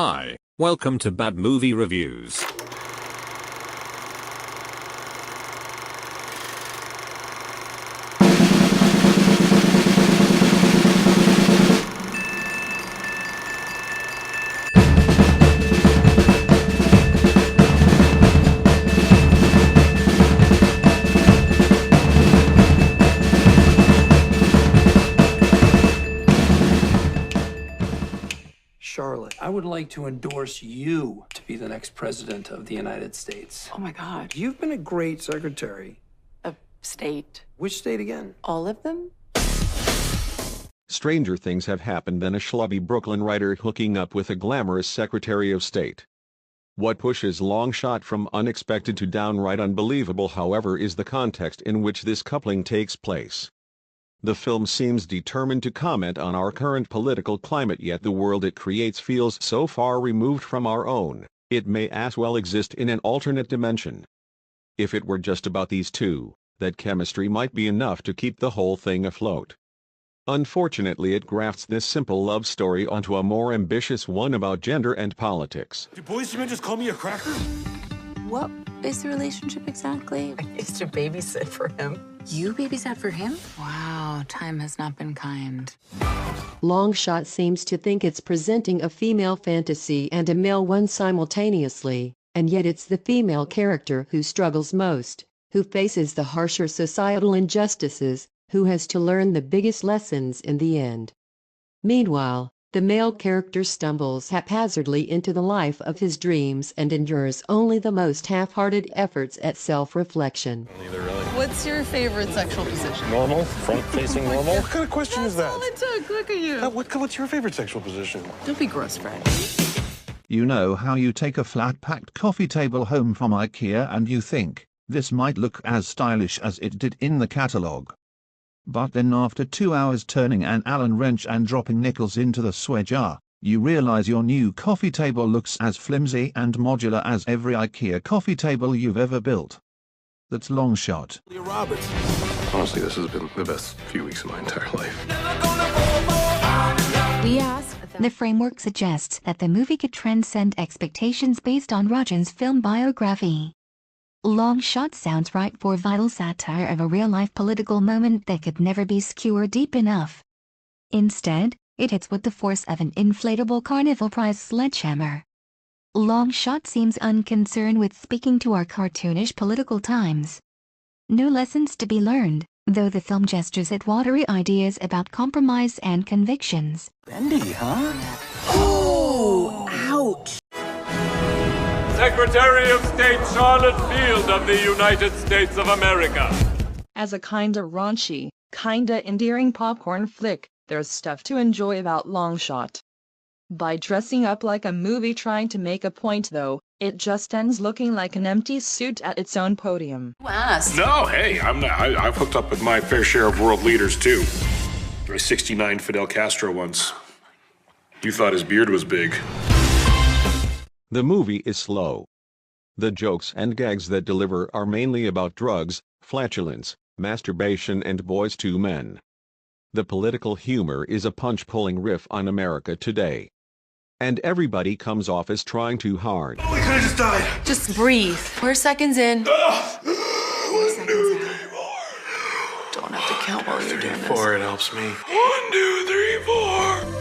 Hi, welcome to Bad Movie Reviews. Charlotte, I would like to endorse you to be the next president of the United States. Oh my God. You've been a great secretary. A state. Which state again? All of them? Stranger things have happened than a schlubby Brooklyn writer hooking up with a glamorous Secretary of State. What pushes Longshot from unexpected to downright unbelievable, however, is the context in which this coupling takes place. The film seems determined to comment on our current political climate, yet the world it creates feels so far removed from our own, it may as well exist in an alternate dimension. If it were just about these two, that chemistry might be enough to keep the whole thing afloat. Unfortunately, it grafts this simple love story onto a more ambitious one about gender and politics. Do boys and men just call me a cracker? What is the relationship exactly? I used to babysit for him. You babysat for him? Wow, time has not been kind. Longshot seems to think it's presenting a female fantasy and a male one simultaneously, and yet it's the female character who struggles most, who faces the harsher societal injustices, who has to learn the biggest lessons in the end. Meanwhile, the male character stumbles haphazardly into the life of his dreams and endures only the most half-hearted efforts at self-reflection. Neither really. What's your favorite sexual position? Normal? Front-facing normal? What kind of question is that? All it took. Look at you. What's your favorite sexual position? Don't be gross, Fred. You know how you take a flat-packed coffee table home from IKEA and you think, this might look as stylish as it did in the catalogue. But then after 2 hours turning an Allen wrench and dropping nickels into the sway jar, you realize your new coffee table looks as flimsy and modular as every IKEA coffee table you've ever built. That's Longshot. Roberts. Honestly, this has been the best few weeks of my entire life. We asked. The framework suggests that the movie could transcend expectations based on Rogen's film biography. Longshot sounds right for vital satire of a real-life political moment that could never be skewered deep enough. Instead, it hits with the force of an inflatable carnival prize sledgehammer. Longshot seems unconcerned with speaking to our cartoonish political times. No lessons to be learned, though the film gestures at watery ideas about compromise and convictions. Bendy, huh? Oh, ouch. Secretary of State Charlotte Field of the United States of America. As a kinda raunchy, kinda endearing popcorn flick, there's stuff to enjoy about Longshot. By dressing up like a movie trying to make a point though, it just ends looking like an empty suit at its own podium. No, hey, I'm not. I've hooked up with my fair share of world leaders too. I 69 Fidel Castro once. You thought his beard was big. The movie is slow. The jokes and gags that deliver are mainly about drugs, flatulence, masturbation, and boys to men. The political humor is a punch-pulling riff on America today. And everybody comes off as trying too hard. Oh, we could have just died. Just breathe. 4 seconds in. 4 seconds out. Don't have to count while you're doing this. 4, it helps me. 1, 2, 3, 4.